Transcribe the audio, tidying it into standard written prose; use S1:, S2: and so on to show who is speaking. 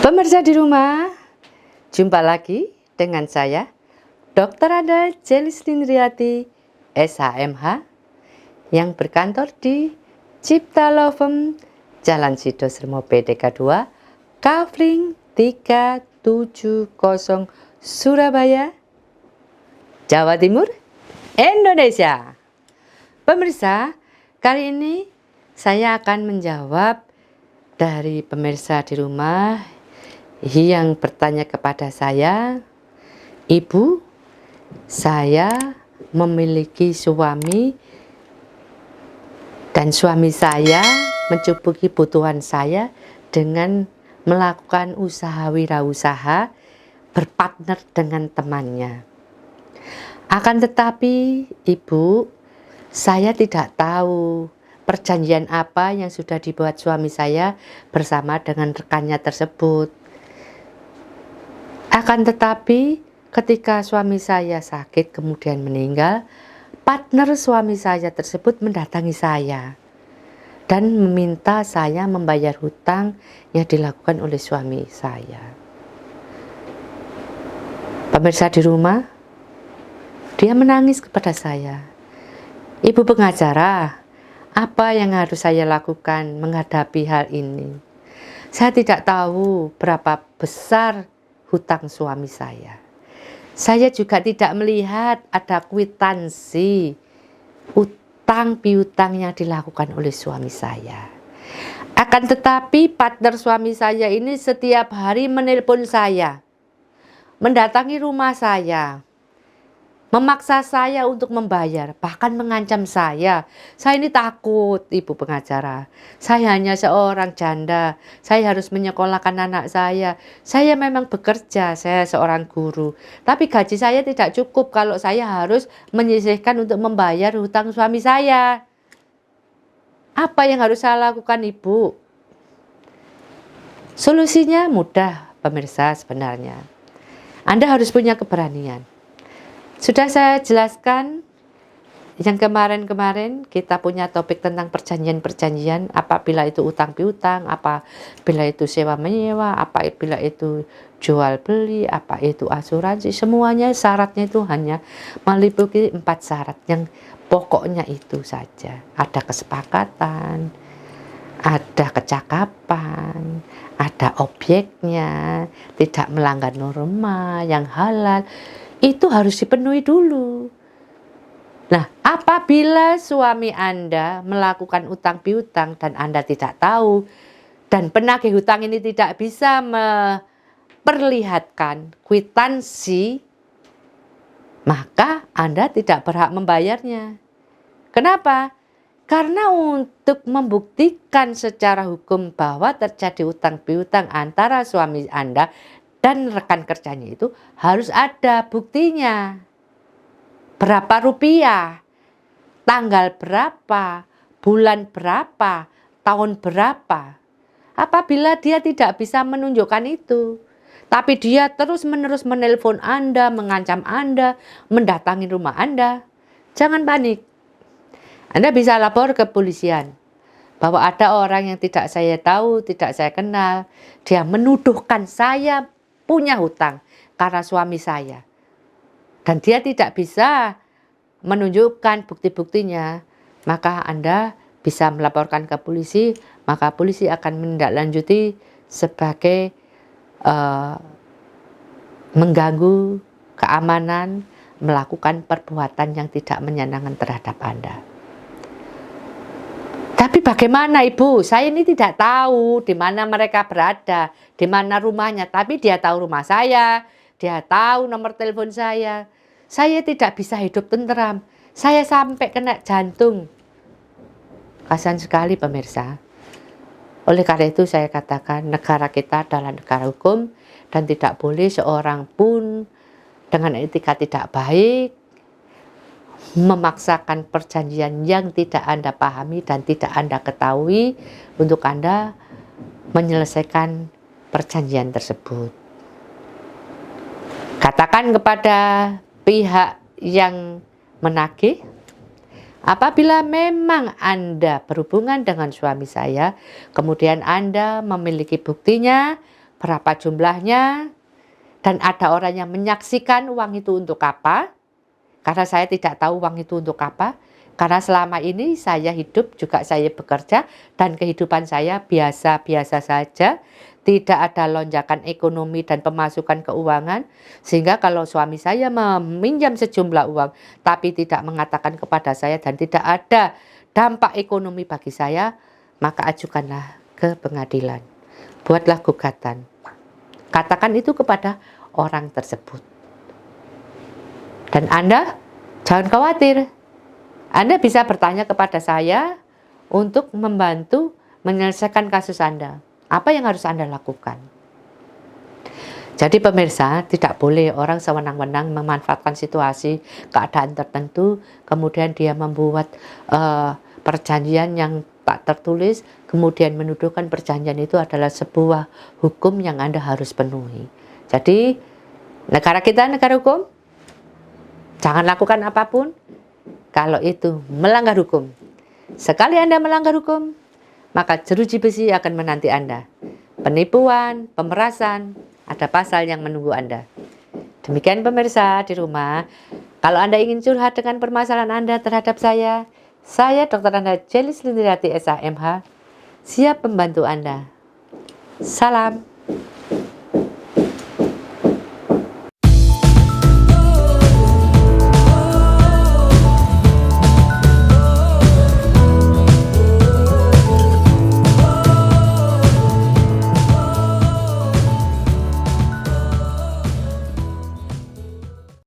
S1: Pemirsa di rumah, jumpa lagi dengan saya, Dr. Anda Jelislin Riyati, SHMH, yang berkantor di Cipta Lovem, Jalan Sido Sermo PDK 2, Kavling 370 Surabaya, Jawa Timur, Indonesia. Pemirsa, kali ini saya akan menjawab dari pemirsa di rumah yang bertanya kepada saya, "Ibu, saya memiliki suami dan suami saya mencukupi kebutuhan saya dengan melakukan usaha wirausaha berpartner dengan temannya. Akan tetapi, Ibu, saya tidak tahu perjanjian apa yang sudah dibuat suami saya bersama dengan rekannya tersebut. Akan tetapi, ketika suami saya sakit kemudian meninggal, partner suami saya tersebut mendatangi saya dan meminta saya membayar hutang yang dilakukan oleh suami saya." Pemirsa di rumah, dia menangis kepada saya, "Ibu pengacara, apa yang harus saya lakukan menghadapi hal ini? Saya tidak tahu berapa besar hutang suami saya. Saya juga tidak melihat ada kwitansi hutang piutang yang dilakukan oleh suami saya. Akan tetapi partner suami saya ini setiap hari menelpon saya, mendatangi rumah saya, memaksa saya untuk membayar, bahkan mengancam saya. Saya ini takut, Ibu pengacara. Saya hanya seorang janda. Saya harus menyekolahkan anak saya. Saya memang bekerja, saya seorang guru. Tapi gaji saya tidak cukup kalau saya harus menyisihkan untuk membayar hutang suami saya. Apa yang harus saya lakukan, Ibu?" Solusinya mudah, pemirsa, sebenarnya. Anda harus punya keberanian. Sudah saya jelaskan yang kemarin-kemarin, kita punya topik tentang perjanjian-perjanjian, apabila itu utang piutang, apabila itu sewa menyewa, apabila itu jual beli, apa itu asuransi, semuanya syaratnya itu hanya meliputi 4 syarat yang pokoknya itu saja. Ada kesepakatan, ada kecakapan, ada objeknya, tidak melanggar norma yang halal. Itu harus dipenuhi dulu. Nah, apabila suami Anda melakukan utang piutang dan Anda tidak tahu, dan penagih hutang ini tidak bisa memperlihatkan kwitansi, maka Anda tidak berhak membayarnya. Kenapa? Karena untuk membuktikan secara hukum bahwa terjadi utang piutang antara suami Anda dan rekan kerjanya itu harus ada buktinya. Berapa rupiah, tanggal berapa, bulan berapa, tahun berapa. Apabila dia tidak bisa menunjukkan itu, tapi dia terus-menerus menelpon Anda, mengancam Anda, mendatangi rumah Anda, jangan panik. Anda bisa lapor ke polisian bahwa ada orang yang tidak saya tahu, tidak saya kenal, dia menuduhkan saya punya hutang karena suami saya, dan dia tidak bisa menunjukkan bukti-buktinya, maka Anda bisa melaporkan ke polisi, maka polisi akan menindaklanjuti sebagai mengganggu keamanan, melakukan perbuatan yang tidak menyenangkan terhadap Anda. Tapi bagaimana, Ibu? Saya ini tidak tahu di mana mereka berada, di mana rumahnya. Tapi dia tahu rumah saya, dia tahu nomor telepon saya. Saya tidak bisa hidup tenteram. Saya sampai kena jantung. Kasihan sekali, pemirsa. Oleh karena itu saya katakan negara kita adalah negara hukum dan tidak boleh seorang pun dengan etika tidak baik memaksakan perjanjian yang tidak Anda pahami dan tidak Anda ketahui untuk Anda menyelesaikan perjanjian tersebut. Katakan kepada pihak yang menagih, apabila memang Anda berhubungan dengan suami saya, kemudian Anda memiliki buktinya berapa jumlahnya, dan ada orang yang menyaksikan uang itu untuk apa. Karena saya tidak tahu uang itu untuk apa. Karena selama ini saya hidup juga saya bekerja dan kehidupan saya biasa-biasa saja. Tidak ada lonjakan ekonomi dan pemasukan keuangan. Sehingga kalau suami saya meminjam sejumlah uang tapi tidak mengatakan kepada saya dan tidak ada dampak ekonomi bagi saya, maka ajukanlah ke pengadilan. Buatlah gugatan. Katakan itu kepada orang tersebut. Dan Anda jangan khawatir. Anda bisa bertanya kepada saya untuk membantu menyelesaikan kasus Anda. Apa yang harus Anda lakukan? Jadi pemirsa, tidak boleh orang sewenang-wenang memanfaatkan situasi keadaan tertentu, kemudian dia membuat perjanjian yang tak tertulis, kemudian menuduhkan perjanjian itu adalah sebuah hukum yang Anda harus penuhi. Jadi, negara kita negara hukum, jangan lakukan apapun kalau itu melanggar hukum. Sekali Anda melanggar hukum, maka jeruji besi akan menanti Anda. Penipuan, pemerasan, ada pasal yang menunggu Anda. Demikian pemirsa di rumah. Kalau Anda ingin curhat dengan permasalahan Anda terhadap saya Dr. Anda Jelis Lindirati SH MH, siap membantu Anda. Salam.